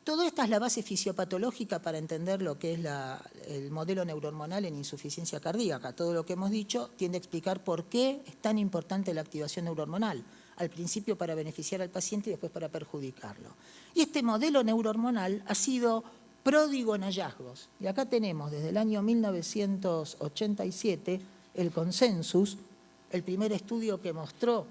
Toda esta es la base fisiopatológica para entender lo que es el modelo neurohormonal en insuficiencia cardíaca. Todo lo que hemos dicho tiende a explicar por qué es tan importante la activación neurohormonal. Al principio para beneficiar al paciente y después para perjudicarlo. Y este modelo neurohormonal ha sido pródigo en hallazgos. Y acá tenemos desde el año 1987 el consensus, el primer estudio que mostró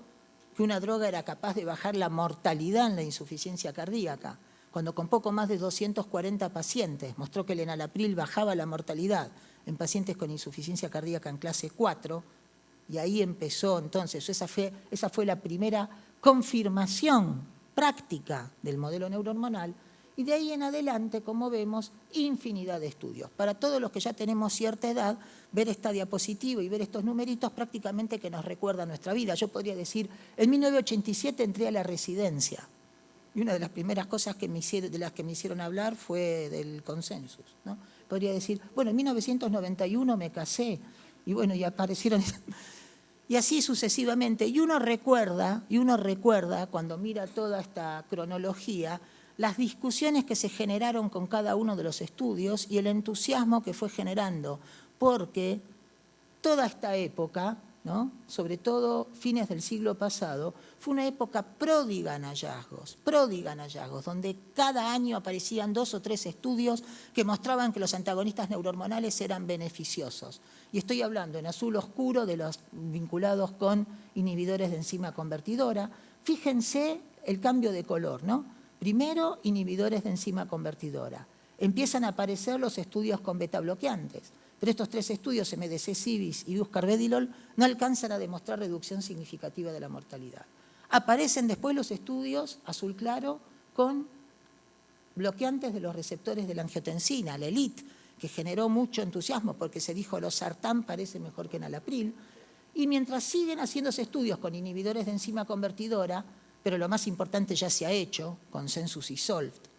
que una droga era capaz de bajar la mortalidad en la insuficiencia cardíaca, cuando con poco más de 240 pacientes mostró que el enalapril bajaba la mortalidad en pacientes con insuficiencia cardíaca en clase 4, y ahí empezó entonces, esa fue la primera confirmación práctica del modelo neurohormonal, y de ahí en adelante, como vemos, infinidad de estudios. Para todos los que ya tenemos cierta edad, ver esta diapositiva y ver estos numeritos prácticamente que nos recuerda nuestra vida. Yo podría decir, en 1987 entré a la residencia, y una de las primeras cosas de las que me hicieron hablar fue del consensus, ¿no? Podría decir, bueno, en 1991 me casé, y bueno, y aparecieron... Y así sucesivamente. Y uno recuerda, cuando mira toda esta cronología, las discusiones que se generaron con cada uno de los estudios y el entusiasmo que fue generando, porque toda esta época, ¿no?, sobre todo fines del siglo pasado, fue una época pródiga en hallazgos, donde cada año aparecían 2 o 3 estudios que mostraban que los antagonistas neurohormonales eran beneficiosos. Y estoy hablando en azul oscuro de los vinculados con inhibidores de enzima convertidora. Fíjense el cambio de color, ¿no? Primero, inhibidores de enzima convertidora. Empiezan a aparecer los estudios con betabloqueantes. Pero estos 3 estudios, MDC-CIBIS y DUS-carvedilol, no alcanzan a demostrar reducción significativa de la mortalidad. Aparecen después los estudios, azul claro, con bloqueantes de los receptores de la angiotensina, la ELIT, que generó mucho entusiasmo porque se dijo losartán parece mejor que enalapril. Y mientras siguen haciéndose estudios con inhibidores de enzima convertidora, pero lo más importante ya se ha hecho, consensus y SOLVT,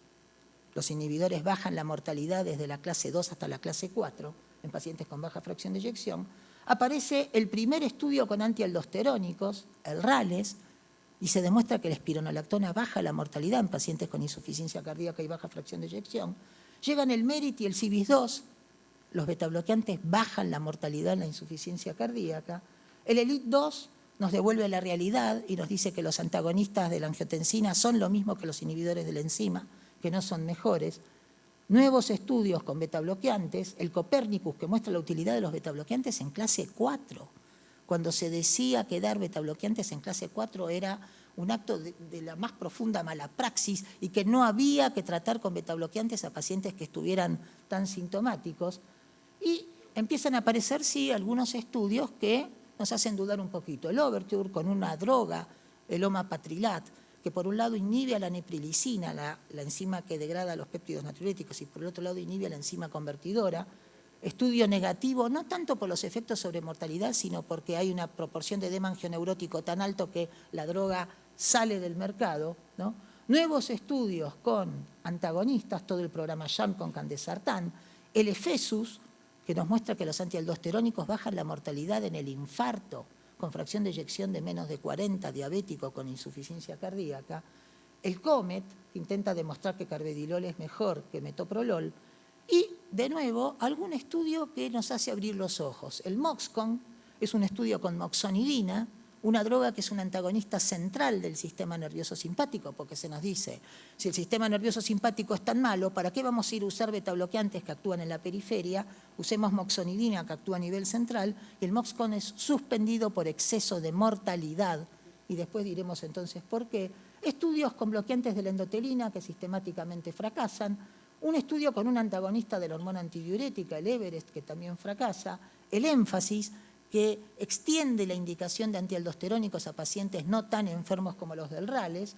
los inhibidores bajan la mortalidad desde la clase 2 hasta la clase 4, en pacientes con baja fracción de eyección, aparece el primer estudio con antialdosterónicos, el RALES, y se demuestra que la espironolactona baja la mortalidad en pacientes con insuficiencia cardíaca y baja fracción de eyección. Llegan el MERIT y el CIBIS-2, los betabloqueantes bajan la mortalidad en la insuficiencia cardíaca. El ELIT-2 nos devuelve la realidad y nos dice que los antagonistas de la angiotensina son lo mismo que los inhibidores de la enzima, que no son mejores. Nuevos estudios con betabloqueantes, el Copernicus, que muestra la utilidad de los betabloqueantes en clase 4. Cuando se decía que dar betabloqueantes en clase 4 era un acto de la más profunda malapraxis y que no había que tratar con betabloqueantes a pacientes que estuvieran tan sintomáticos. Y empiezan a aparecer, sí, algunos estudios que nos hacen dudar un poquito. El Overture con una droga, el omapatrilat, que por un lado inhibe a la neprilicina, la enzima que degrada los péptidos natriuréticos, y por el otro lado inhibe a la enzima convertidora. Estudio negativo, no tanto por los efectos sobre mortalidad, sino porque hay una proporción de edema angioneurótico tan alto que la droga sale del mercado, ¿no? Nuevos estudios con antagonistas, todo el programa SHAM con candesartán, el EFESUS, que nos muestra que los antialdosterónicos bajan la mortalidad en el infarto, con fracción de eyección de menos de 40, diabético con insuficiencia cardíaca, el COMET, que intenta demostrar que carvedilol es mejor que metoprolol, y, de nuevo, algún estudio que nos hace abrir los ojos. El MOXCON es un estudio con moxonidina, una droga que es un antagonista central del sistema nervioso simpático, porque se nos dice, si el sistema nervioso simpático es tan malo, ¿para qué vamos a ir a usar betabloqueantes que actúan en la periferia? Usemos moxonidina que actúa a nivel central, y el MOXCON es suspendido por exceso de mortalidad, y después diremos entonces por qué. Estudios con bloqueantes de la endotelina que sistemáticamente fracasan, un estudio con un antagonista de la hormona antidiurética, el Everest, que también fracasa, el énfasis, que extiende la indicación de antialdosterónicos a pacientes no tan enfermos como los del RALES,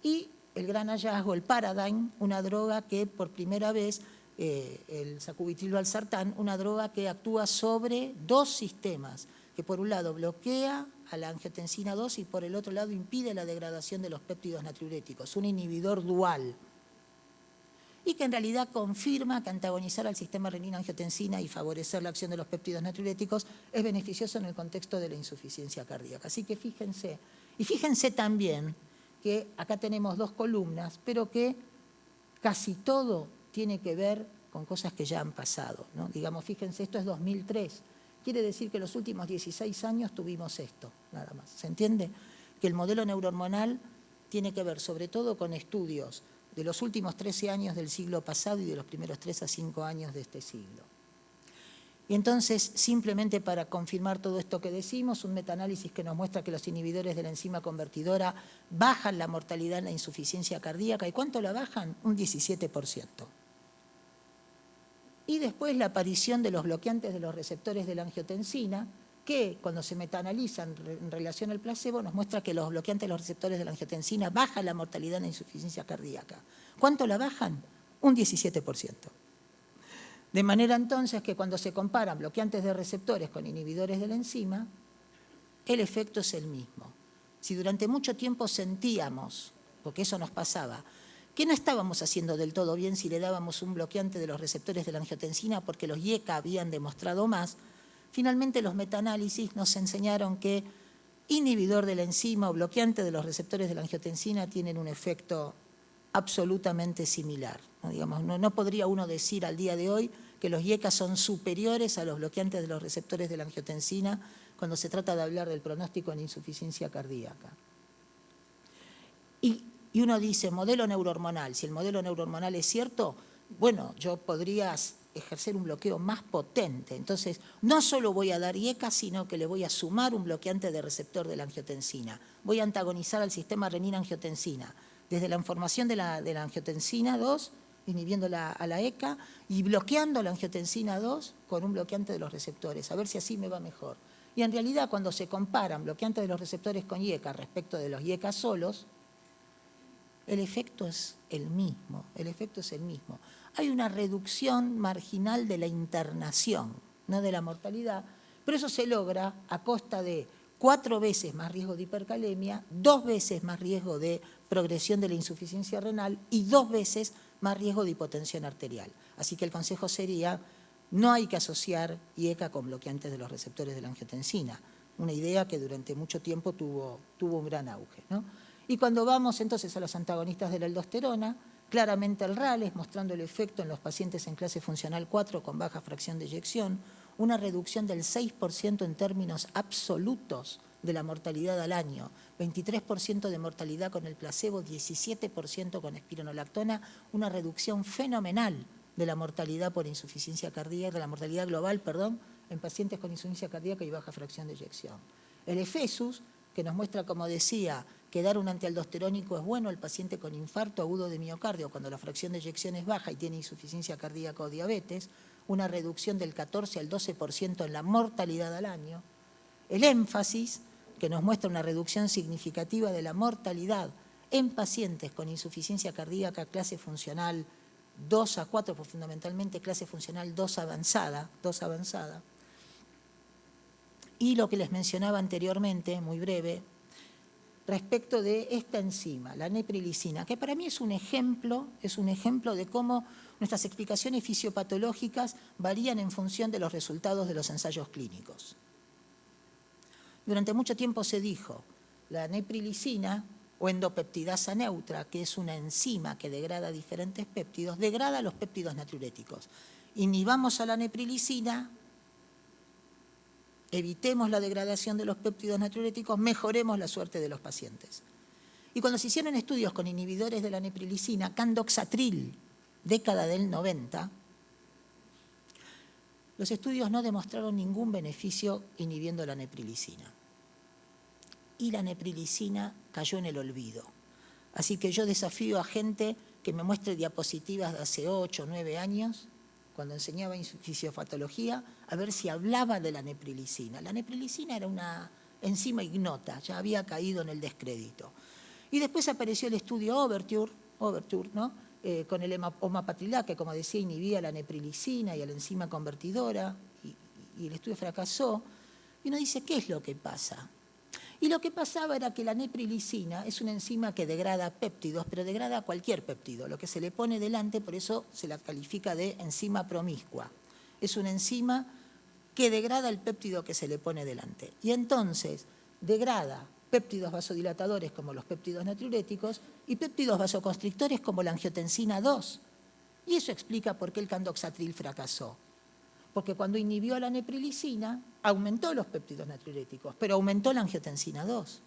y el gran hallazgo, el Paradigm, una droga que por primera vez, el sacubitril/valsartán, una droga que actúa sobre 2 sistemas, que por un lado bloquea a la angiotensina 2 y por el otro lado impide la degradación de los péptidos natriuréticos, un inhibidor dual, y que en realidad confirma que antagonizar al sistema renina-angiotensina y favorecer la acción de los péptidos natriuréticos es beneficioso en el contexto de la insuficiencia cardíaca. Así que fíjense, y fíjense también que acá tenemos 2 columnas, pero que casi todo tiene que ver con cosas que ya han pasado, ¿no? Digamos, fíjense, esto es 2003. Quiere decir que los últimos 16 años tuvimos esto, nada más. ¿Se entiende? Que el modelo neurohormonal tiene que ver sobre todo con estudios de los últimos 13 años del siglo pasado y de los primeros 3 a 5 años de este siglo. Y entonces, simplemente para confirmar todo esto que decimos, un metaanálisis que nos muestra que los inhibidores de la enzima convertidora bajan la mortalidad en la insuficiencia cardíaca. ¿Y cuánto la bajan? Un 17%. Y después la aparición de los bloqueantes de los receptores de la angiotensina, que cuando se metaanalizan en relación al placebo, nos muestra que los bloqueantes de los receptores de la angiotensina bajan la mortalidad en la insuficiencia cardíaca. ¿Cuánto la bajan? Un 17%. De manera entonces que cuando se comparan bloqueantes de receptores con inhibidores de la enzima, el efecto es el mismo. Si durante mucho tiempo sentíamos, porque eso nos pasaba, que no estábamos haciendo del todo bien si le dábamos un bloqueante de los receptores de la angiotensina porque los IECA habían demostrado más, finalmente los metaanálisis nos enseñaron que inhibidor de la enzima o bloqueante de los receptores de la angiotensina tienen un efecto absolutamente similar. ¿No? Digamos, no podría uno decir al día de hoy que los IECA son superiores a los bloqueantes de los receptores de la angiotensina cuando se trata de hablar del pronóstico en insuficiencia cardíaca. Y uno dice, modelo neurohormonal, si el modelo neurohormonal es cierto, bueno, yo podría ejercer un bloqueo más potente. Entonces, no solo voy a dar IECA, sino que le voy a sumar un bloqueante de receptor de la angiotensina. Voy a antagonizar al sistema renina-angiotensina, desde la formación de la angiotensina 2, inhibiendo a la ECA, y bloqueando la angiotensina 2 con un bloqueante de los receptores, a ver si así me va mejor. Y en realidad, cuando se comparan bloqueantes de los receptores con IECA respecto de los IECA solos, el efecto es el mismo, Hay una reducción marginal de la internación, no de la mortalidad, pero eso se logra a costa de 4 veces más riesgo de hipercalemia, 2 veces más riesgo de progresión de la insuficiencia renal y 2 veces más riesgo de hipotensión arterial. Así que el consejo sería, no hay que asociar IECA con bloqueantes de los receptores de la angiotensina, una idea que durante mucho tiempo tuvo un gran auge, ¿no? Y cuando vamos entonces a los antagonistas de la aldosterona, claramente el RALES, mostrando el efecto en los pacientes en clase funcional 4 con baja fracción de eyección, una reducción del 6% en términos absolutos de la mortalidad al año, 23% de mortalidad con el placebo, 17% con espironolactona, una reducción fenomenal de la mortalidad por insuficiencia cardíaca, de la mortalidad global, perdón, en pacientes con insuficiencia cardíaca y baja fracción de eyección. El EFESUS, que nos muestra, como decía, que dar un antialdosterónico es bueno al paciente con infarto agudo de miocardio cuando la fracción de eyección es baja y tiene insuficiencia cardíaca o diabetes, una reducción del 14 al 12% en la mortalidad al año. El énfasis, que nos muestra una reducción significativa de la mortalidad en pacientes con insuficiencia cardíaca clase funcional 2 a 4, pues fundamentalmente clase funcional 2 avanzada. Y lo que les mencionaba anteriormente, muy breve, respecto de esta enzima, la neprilicina, que para mí es un ejemplo de cómo nuestras explicaciones fisiopatológicas varían en función de los resultados de los ensayos clínicos. Durante mucho tiempo se dijo, la neprilicina o endopeptidasa neutra, que es una enzima que degrada diferentes péptidos, degrada los péptidos natriuréticos. Inhibamos a la neprilicina, evitemos la degradación de los péptidos natriuréticos, mejoremos la suerte de los pacientes. Y cuando se hicieron estudios con inhibidores de la neprilicina, candoxatril, década del 90, los estudios no demostraron ningún beneficio inhibiendo la neprilicina. Y la neprilicina cayó en el olvido. Así que yo desafío a gente que me muestre diapositivas de hace 8 o 9 años, cuando enseñaba fisiopatología, a ver si hablaba de la neprilicina. La neprilicina era una enzima ignota, ya había caído en el descrédito. Y después apareció el estudio Overture, ¿no? Con el omapatrilac, que como decía inhibía la neprilicina y a la enzima convertidora, y el estudio fracasó. Y uno dice, ¿qué es lo que pasa? Y lo que pasaba era que la neprilicina es una enzima que degrada péptidos, pero degrada cualquier péptido. Lo que se le pone delante, por eso se la califica de enzima promiscua. Es una enzima que degrada el péptido que se le pone delante. Y entonces degrada péptidos vasodilatadores como los péptidos natriuréticos y péptidos vasoconstrictores como la angiotensina 2. Y eso explica por qué el candoxatril fracasó. Porque cuando inhibió la neprilicina, aumentó los péptidos natriuréticos, pero aumentó la angiotensina 2.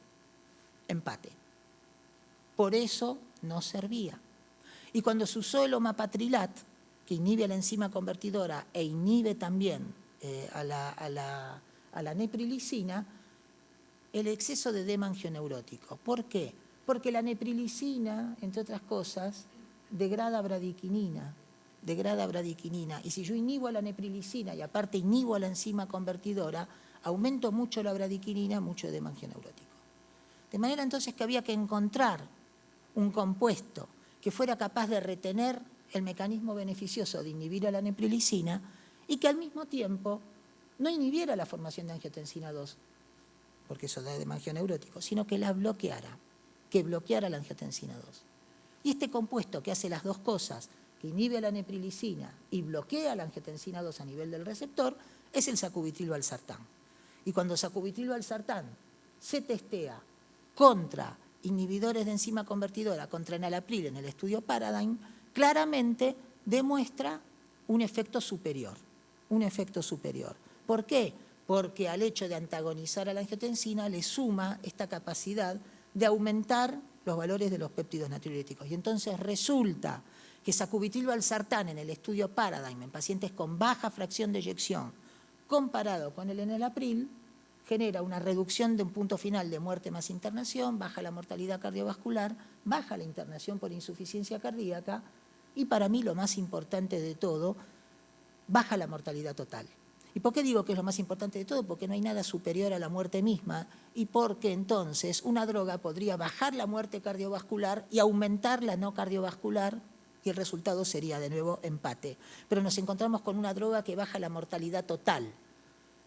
Empate. Por eso no servía. Y cuando se usó el omapatrilat, que inhibe a la enzima convertidora e inhibe también a la neprilicina, el exceso de edema angioneurótico. ¿Por qué? Porque la neprilicina, entre otras cosas, degrada bradiquinina. Y si yo inhibo a la neprilicina y aparte inhibo a la enzima convertidora, aumento mucho la bradiquinina, mucho edema angioneurótico. De manera entonces que había que encontrar un compuesto que fuera capaz de retener el mecanismo beneficioso de inhibir a la neprilicina y que al mismo tiempo no inhibiera la formación de angiotensina 2, porque eso da edema angioneurótico, sino que la bloqueara, que bloqueara la angiotensina 2. Y este compuesto que hace las dos cosas, que inhibe a la neprilicina y bloquea la angiotensina 2 a nivel del receptor, es el sacubitril/valsartán. Y cuando sacubitril/valsartán se testea contra inhibidores de enzima convertidora, contra enalapril en el estudio Paradigm, claramente demuestra un efecto superior. ¿Por qué? Porque al hecho de antagonizar a la angiotensina le suma esta capacidad de aumentar los valores de los péptidos natriuréticos. Y entonces resulta que sacubitril/valsartán en el estudio Paradigm en pacientes con baja fracción de eyección comparado con el enalapril genera una reducción de un punto final de muerte más internación, baja la mortalidad cardiovascular, baja la internación por insuficiencia cardíaca y para mí lo más importante de todo, baja la mortalidad total. ¿Y por qué digo que es lo más importante de todo? Porque no hay nada superior a la muerte misma y porque entonces una droga podría bajar la muerte cardiovascular y aumentar la no cardiovascular y el resultado sería de nuevo empate. Pero nos encontramos con una droga que baja la mortalidad total,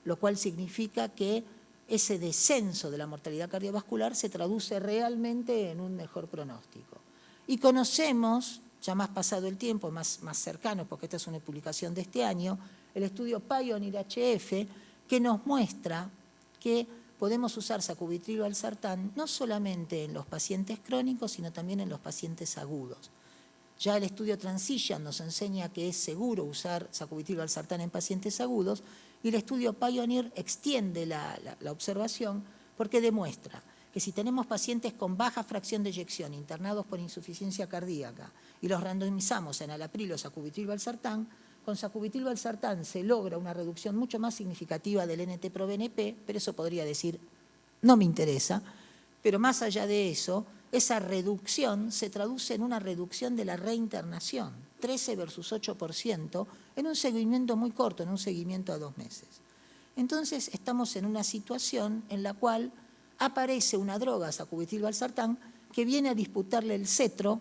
lo cual significa que ese descenso de la mortalidad cardiovascular se traduce realmente en un mejor pronóstico. Y conocemos, ya más pasado el tiempo, más cercano, porque esta es una publicación de este año, el estudio Pioneer-HF, que nos muestra que podemos usar sacubitril/valsartán no solamente en los pacientes crónicos, sino también en los pacientes agudos. Ya el estudio Transition nos enseña que es seguro usar sacubitril/valsartán en pacientes agudos y el estudio Pioneer extiende la observación porque demuestra que si tenemos pacientes con baja fracción de eyección internados por insuficiencia cardíaca y los randomizamos en enalapril o sacubitril/valsartán, con sacubitril/valsartán se logra una reducción mucho más significativa del NT-proBNP, pero eso podría decir, no me interesa, pero más allá de eso, esa reducción se traduce en una reducción de la reinternación, 13 versus 8%, en un seguimiento muy corto, en un seguimiento a 2 meses. Entonces estamos en una situación en la cual aparece una droga, sacubitril/valsartán, que viene a disputarle el cetro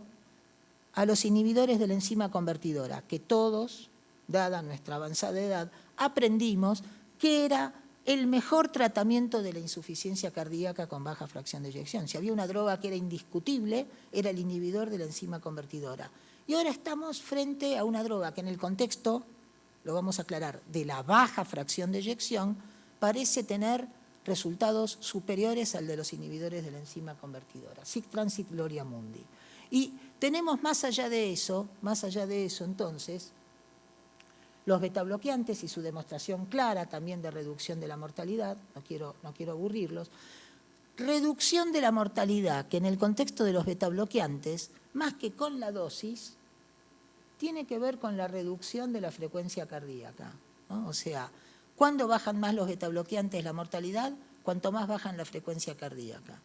a los inhibidores de la enzima convertidora, que todos, dada nuestra avanzada edad, aprendimos que era el mejor tratamiento de la insuficiencia cardíaca con baja fracción de eyección. Si había una droga que era indiscutible, era el inhibidor de la enzima convertidora. Y ahora estamos frente a una droga que en el contexto, lo vamos a aclarar, de la baja fracción de eyección, parece tener resultados superiores al de los inhibidores de la enzima convertidora. Sic transit gloria mundi. Y tenemos más allá de eso entonces, los betabloqueantes y su demostración clara también de reducción de la mortalidad, no quiero aburrirlos, reducción de la mortalidad que en el contexto de los betabloqueantes, más que con la dosis, tiene que ver con la reducción de la frecuencia cardíaca, ¿no? O sea, ¿cuándo bajan más los betabloqueantes la mortalidad? Cuanto más bajan la frecuencia cardíaca.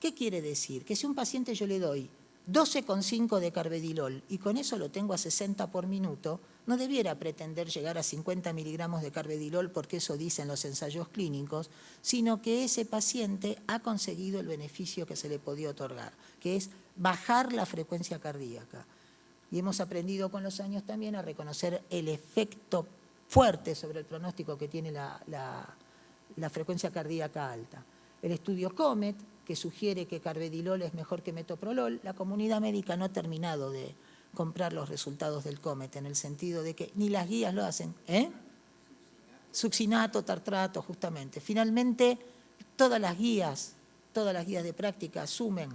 ¿Qué quiere decir? Que si a un paciente yo le doy 12,5 de carvedilol y con eso lo tengo a 60 por minuto, no debiera pretender llegar a 50 miligramos de carvedilol porque eso dicen los ensayos clínicos, sino que ese paciente ha conseguido el beneficio que se le podía otorgar, que es bajar la frecuencia cardíaca. Y hemos aprendido con los años también a reconocer el efecto fuerte sobre el pronóstico que tiene la frecuencia cardíaca alta. El estudio COMET, que sugiere que carvedilol es mejor que metoprolol, la comunidad médica no ha terminado de comprar los resultados del COMET, en el sentido de que ni las guías lo hacen. Succinato, tartrato, justamente. Finalmente, todas las guías todas las guías de práctica asumen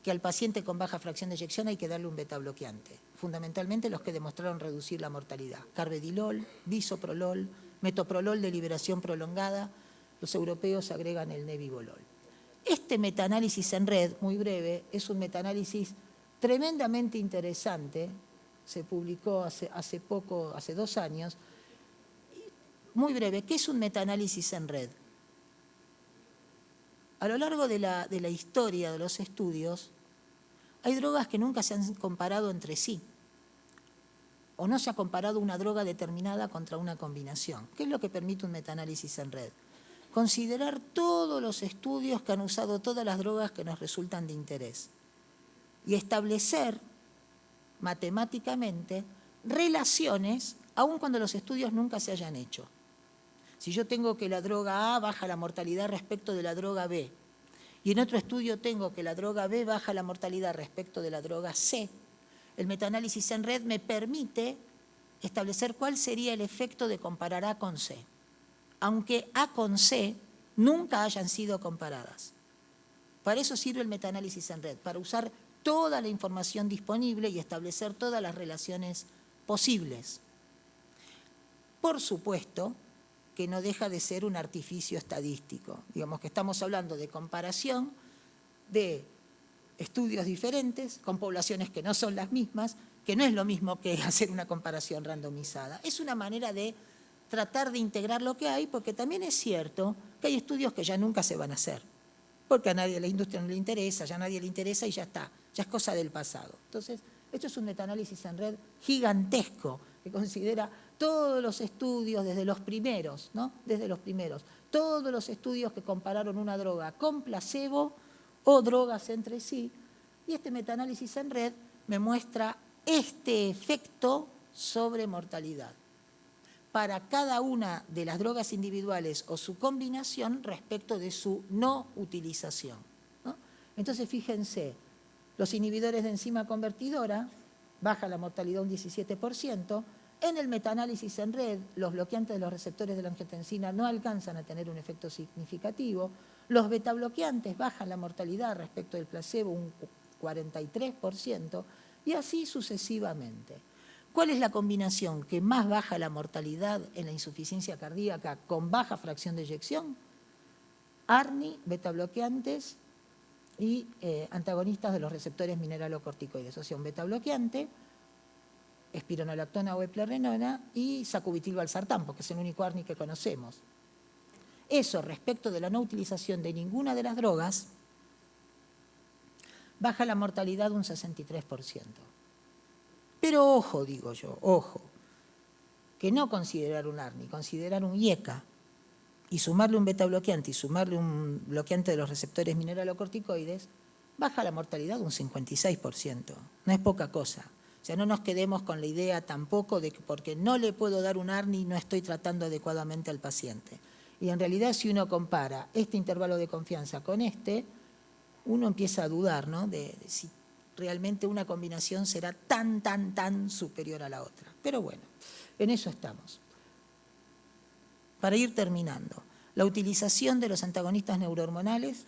que al paciente con baja fracción de eyección hay que darle un betabloqueante, fundamentalmente los que demostraron reducir la mortalidad, carvedilol, bisoprolol, metoprolol de liberación prolongada, los europeos agregan el nebivolol. Este metaanálisis en red, muy breve, es un metaanálisis tremendamente interesante, se publicó hace poco, hace 2 años, muy breve. ¿Qué es un metaanálisis en red? A lo largo de la historia de los estudios, hay drogas que nunca se han comparado entre sí, o no se ha comparado una droga determinada contra una combinación. ¿Qué es lo que permite un metaanálisis en red? Considerar todos los estudios que han usado todas las drogas que nos resultan de interés y establecer matemáticamente relaciones, aun cuando los estudios nunca se hayan hecho. Si yo tengo que la droga A baja la mortalidad respecto de la droga B, y en otro estudio tengo que la droga B baja la mortalidad respecto de la droga C, el metaanálisis en red me permite establecer cuál sería el efecto de comparar A con C, aunque A con C nunca hayan sido comparadas. Para eso sirve el metaanálisis en red, para usar toda la información disponible y establecer todas las relaciones posibles. Por supuesto que no deja de ser un artificio estadístico. Digamos que estamos hablando de comparación de estudios diferentes con poblaciones que no son las mismas, que no es lo mismo que hacer una comparación randomizada. Es una manera de tratar de integrar lo que hay, porque también es cierto que hay estudios que ya nunca se van a hacer, porque a nadie, a la industria no le interesa, ya a nadie le interesa y ya está, ya es cosa del pasado. Entonces, esto es un metaanálisis en red gigantesco que considera todos los estudios desde los primeros, ¿no? Desde los primeros, todos los estudios que compararon una droga con placebo o drogas entre sí, y este metaanálisis en red me muestra este efecto sobre mortalidad para cada una de las drogas individuales o su combinación respecto de su no utilización, ¿no? Entonces, fíjense, los inhibidores de enzima convertidora baja la mortalidad un 17%, en el metaanálisis en red los bloqueantes de los receptores de la angiotensina no alcanzan a tener un efecto significativo, los betabloqueantes bajan la mortalidad respecto del placebo un 43%, y así sucesivamente. ¿Cuál es la combinación que más baja la mortalidad en la insuficiencia cardíaca con baja fracción de eyección? ARNI, betabloqueantes y antagonistas de los receptores mineralocorticoides, o sea, un betabloqueante, espironolactona o eplerenona y sacubitril/valsartán, porque es el único ARNI que conocemos. Eso, respecto de la no utilización de ninguna de las drogas, baja la mortalidad un 63%. Pero ojo, digo yo, ojo, que no considerar un ARNI, considerar un IECA y sumarle un betabloqueante y sumarle un bloqueante de los receptores mineralocorticoides, baja la mortalidad un 56%. No es poca cosa. O sea, no nos quedemos con la idea tampoco de que porque no le puedo dar un ARNI no estoy tratando adecuadamente al paciente. Y en realidad, si uno compara este intervalo de confianza con este, uno empieza a dudar, ¿no?, de si realmente una combinación será tan superior a la otra. Pero bueno, en eso estamos. Para ir terminando, la utilización de los antagonistas neurohormonales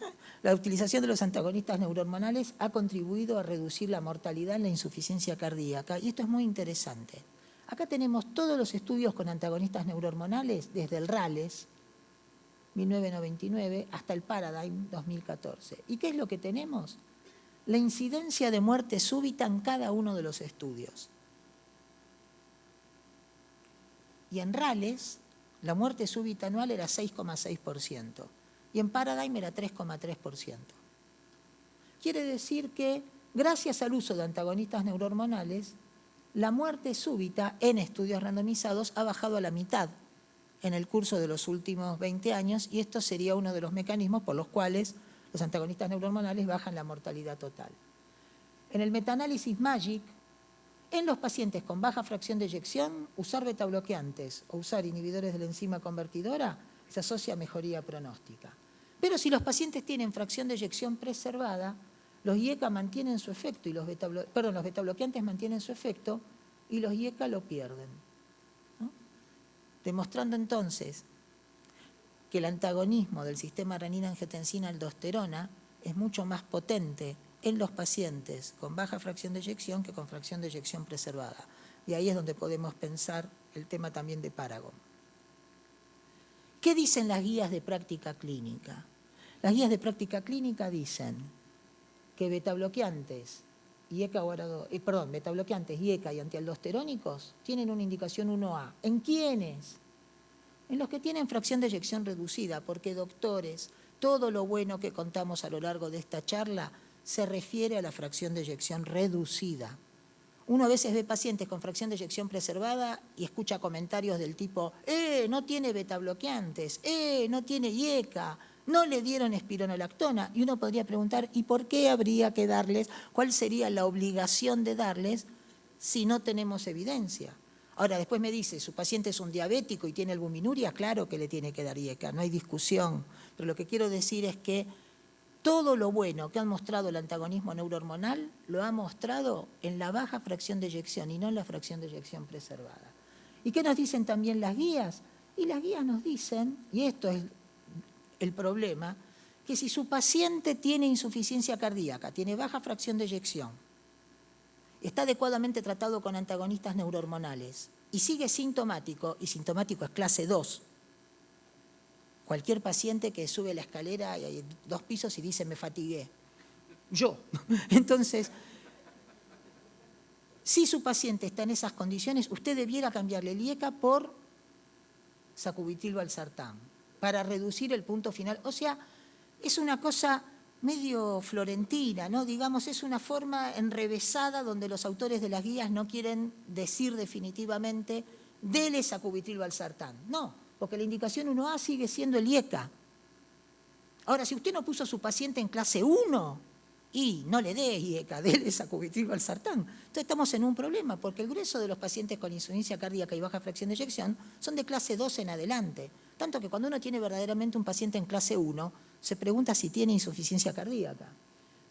ha contribuido a reducir la mortalidad en la insuficiencia cardíaca, y esto es muy interesante. Acá tenemos todos los estudios con antagonistas neurohormonales, desde el RALES, 1999, hasta el Paradigm, 2014. ¿Y qué es lo que tenemos? La incidencia de muerte súbita en cada uno de los estudios. Y en RALES, la muerte súbita anual era 6,6%, y en Paradigm era 3,3%. Quiere decir que, gracias al uso de antagonistas neurohormonales, la muerte súbita en estudios randomizados ha bajado a la mitad en el curso de los últimos 20 años, y esto sería uno de los mecanismos por los cuales los antagonistas neurohormonales bajan la mortalidad total. En el metaanálisis MAGIC, en los pacientes con baja fracción de eyección, usar betabloqueantes o usar inhibidores de la enzima convertidora se asocia a mejoría pronóstica. Pero si los pacientes tienen fracción de eyección preservada, los IECA mantienen su efecto, y los betabloqueantes mantienen su efecto y los IECA lo pierden, ¿no? Demostrando entonces que el antagonismo del sistema renina-angiotensina-aldosterona es mucho más potente en los pacientes con baja fracción de eyección que con fracción de eyección preservada. Y ahí es donde podemos pensar el tema también de Paragon. ¿Qué dicen las guías de práctica clínica? Las guías de práctica clínica dicen que betabloqueantes y betabloqueantes y ECA y antialdosterónicos tienen una indicación 1A. ¿En quiénes? En los que tienen fracción de eyección reducida, porque doctores, todo lo bueno que contamos a lo largo de esta charla se refiere a la fracción de eyección reducida. Uno a veces ve pacientes con fracción de eyección preservada y escucha comentarios del tipo, no tiene betabloqueantes, no tiene IECA, no le dieron espironolactona. Y uno podría preguntar, ¿y por qué habría que darles? ¿Cuál sería la obligación de darles si no tenemos evidencia? Ahora, después me dice, su paciente es un diabético y tiene albuminuria, claro que le tiene que dar IECA, no hay discusión. Pero lo que quiero decir es que todo lo bueno que han mostrado el antagonismo neurohormonal lo ha mostrado en la baja fracción de eyección y no en la fracción de eyección preservada. ¿Y qué nos dicen también las guías? Y las guías nos dicen, y esto es el problema, que si su paciente tiene insuficiencia cardíaca, tiene baja fracción de eyección, está adecuadamente tratado con antagonistas neurohormonales y sigue sintomático, y sintomático es clase 2, cualquier paciente que sube la escalera y hay 2 pisos y dice me fatigué, yo. Entonces, si su paciente está en esas condiciones, usted debiera cambiarle el IECA por sacubitril/valsartán para reducir el punto final. O sea, es una cosa medio florentina, ¿no? Digamos, es una forma enrevesada donde los autores de las guías no quieren decir definitivamente dele sacubitril/valsartán. No, porque la indicación 1A sigue siendo el IECA. Ahora, si usted no puso a su paciente en clase 1 y no le dé IECA, dele sacubitril/valsartán, entonces estamos en un problema, porque el grueso de los pacientes con insuficiencia cardíaca y baja fracción de eyección son de clase 2 en adelante. Tanto que cuando uno tiene verdaderamente un paciente en clase 1, se pregunta si tiene insuficiencia cardíaca.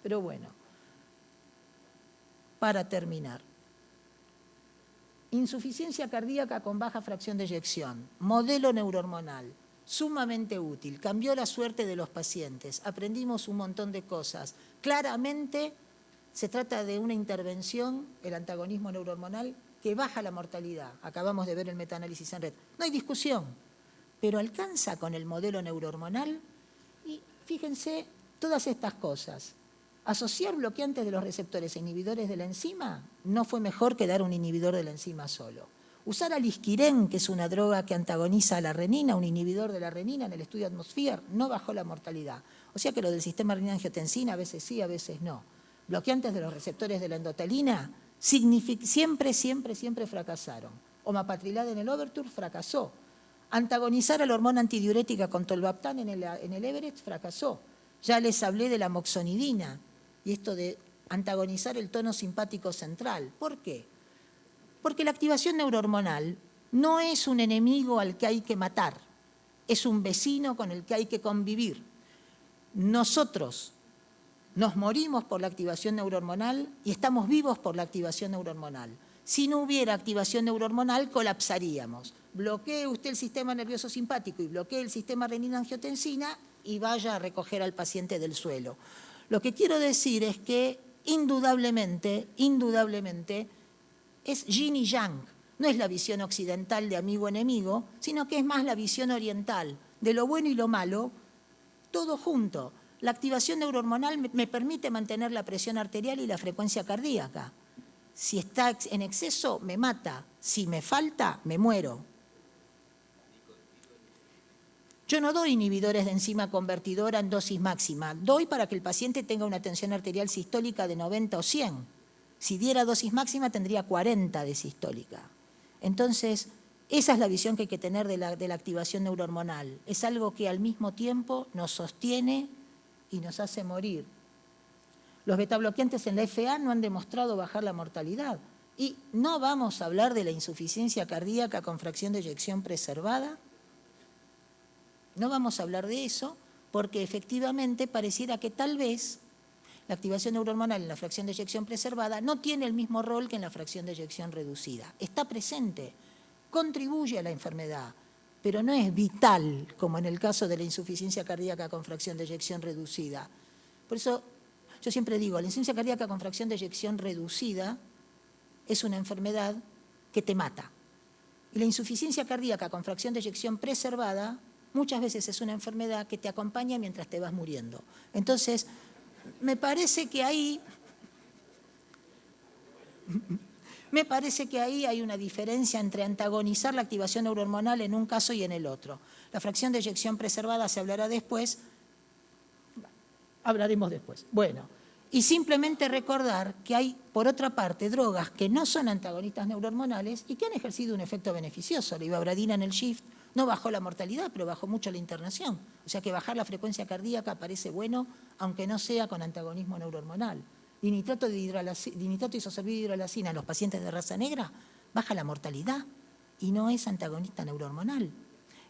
Pero bueno, para terminar. Insuficiencia cardíaca con baja fracción de eyección, modelo neurohormonal, sumamente útil, cambió la suerte de los pacientes, aprendimos un montón de cosas. Claramente se trata de una intervención, el antagonismo neurohormonal, que baja la mortalidad. Acabamos de ver el metaanálisis en red. No hay discusión, pero alcanza con el modelo neurohormonal y fíjense todas estas cosas. Asociar bloqueantes de los receptores e inhibidores de la enzima no fue mejor que dar un inhibidor de la enzima solo. Usar alisquirén, que es una droga que antagoniza a la renina, un inhibidor de la renina en el estudio Atmosphere, no bajó la mortalidad. O sea que lo del sistema renina-angiotensina a veces sí, a veces no. Bloqueantes de los receptores de la endotelina siempre fracasaron. Omapatrilad en el Overture fracasó. Antagonizar a la hormona antidiurética con tolvaptán en el Everest fracasó. Ya les hablé de la moxonidina y esto de antagonizar el tono simpático central. ¿Por qué? Porque la activación neurohormonal no es un enemigo al que hay que matar, es un vecino con el que hay que convivir. Nosotros nos morimos por la activación neurohormonal y estamos vivos por la activación neurohormonal. Si no hubiera activación neurohormonal, colapsaríamos. Bloquee usted el sistema nervioso simpático y bloquee el sistema renina-angiotensina y vaya a recoger al paciente del suelo. Lo que quiero decir es que indudablemente, es yin y yang. No es la visión occidental de amigo-enemigo, sino que es más la visión oriental, de lo bueno y lo malo, todo junto. La activación neurohormonal me permite mantener la presión arterial y la frecuencia cardíaca. Si está en exceso, me mata. Si me falta, me muero. Yo no doy inhibidores de enzima convertidora en dosis máxima. Doy para que el paciente tenga una tensión arterial sistólica de 90 o 100. Si diera dosis máxima, tendría 40 de sistólica. Entonces, esa es la visión que hay que tener de la activación neurohormonal. Es algo que al mismo tiempo nos sostiene y nos hace morir. Los betabloqueantes en la FA no han demostrado bajar la mortalidad. Y no vamos a hablar de la insuficiencia cardíaca con fracción de eyección preservada. No vamos a hablar de eso porque efectivamente pareciera que tal vez la activación neurohormonal en la fracción de eyección preservada no tiene el mismo rol que en la fracción de eyección reducida. Está presente, contribuye a la enfermedad, pero no es vital, como en el caso de la insuficiencia cardíaca con fracción de eyección reducida. Por eso yo siempre digo, la insuficiencia cardíaca con fracción de eyección reducida es una enfermedad que te mata. Y la insuficiencia cardíaca con fracción de eyección preservada muchas veces es una enfermedad que te acompaña mientras te vas muriendo. Entonces, me parece que ahí hay una diferencia entre antagonizar la activación neurohormonal en un caso y en el otro. La fracción de eyección preservada se hablará después, hablaremos después. Bueno, y simplemente recordar que hay, por otra parte, drogas que no son antagonistas neurohormonales y que han ejercido un efecto beneficioso. La ibabradina en el SHIFT no bajó la mortalidad, pero bajó mucho la internación. O sea que bajar la frecuencia cardíaca parece bueno, aunque no sea con antagonismo neurohormonal. Dinitrato isosorbido de hidrolazina en los pacientes de raza negra baja la mortalidad y no es antagonista neurohormonal.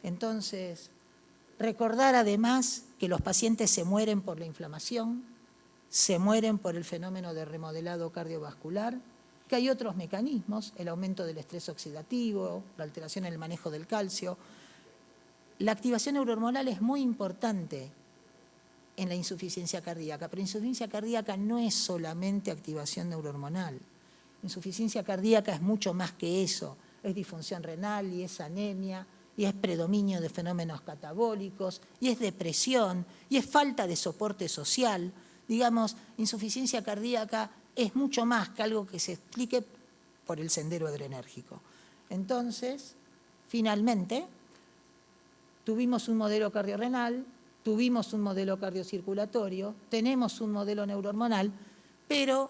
Entonces, recordar además que los pacientes se mueren por la inflamación, se mueren por el fenómeno de remodelado cardiovascular, que hay otros mecanismos, el aumento del estrés oxidativo, la alteración en el manejo del calcio. La activación neurohormonal es muy importante en la insuficiencia cardíaca, pero insuficiencia cardíaca no es solamente activación neurohormonal. Insuficiencia cardíaca es mucho más que eso, es disfunción renal y es anemia, y es predominio de fenómenos catabólicos, y es depresión, y es falta de soporte social. Digamos, insuficiencia cardíaca es mucho más que algo que se explique por el sendero adrenérgico. Entonces, finalmente, tuvimos un modelo cardiorrenal, tuvimos un modelo cardiocirculatorio, tenemos un modelo neurohormonal, pero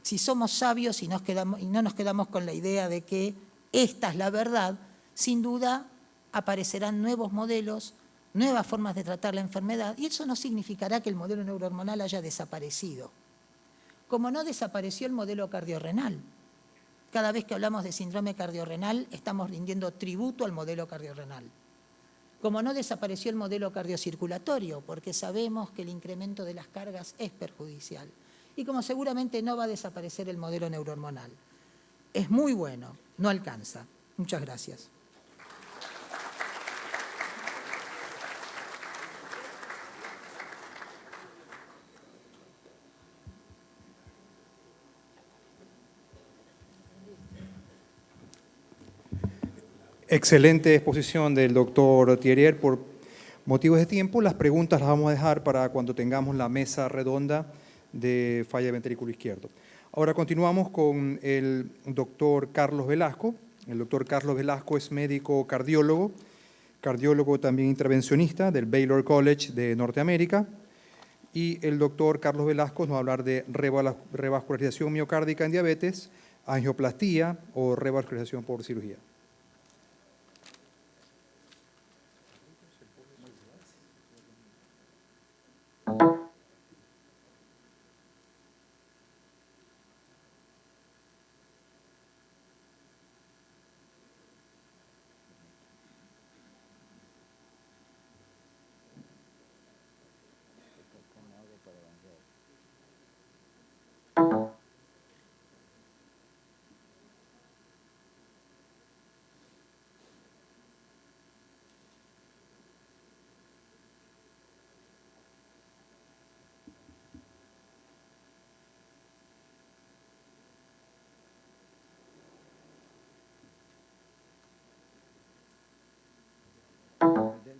si somos sabios y no nos quedamos con la idea de que esta es la verdad, sin duda aparecerán nuevos modelos, nuevas formas de tratar la enfermedad, y eso no significará que el modelo neurohormonal haya desaparecido. Como no desapareció el modelo cardiorrenal. Cada vez que hablamos de síndrome cardiorrenal, estamos rindiendo tributo al modelo cardiorrenal. Como no desapareció el modelo cardiocirculatorio, porque sabemos que el incremento de las cargas es perjudicial. Y como seguramente no va a desaparecer el modelo neurohormonal. Es muy bueno, no alcanza. Muchas gracias. Excelente exposición del doctor Thierier. Por motivos de tiempo, las preguntas las vamos a dejar para cuando tengamos la mesa redonda de falla ventrículo izquierdo. Ahora continuamos con el doctor Carlos Velasco. El doctor Carlos Velasco es médico cardiólogo, cardiólogo también intervencionista del Baylor College de Norteamérica. Y el doctor Carlos Velasco nos va a hablar de revascularización miocárdica en diabetes, angioplastía o revascularización por cirugía.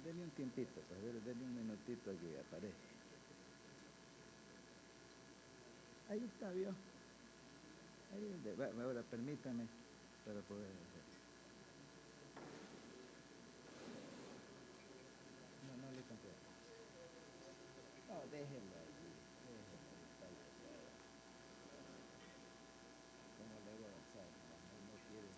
Denle un tiempito, denle un minutito que aparezca. Ahí está, ¿vio? Ahora permítame para poder hacer. No le compré. No, déjenlo allí. Como le voy a avanzar, no quiere.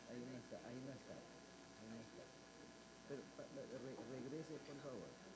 Ahí no está. Pero regrese, por favor.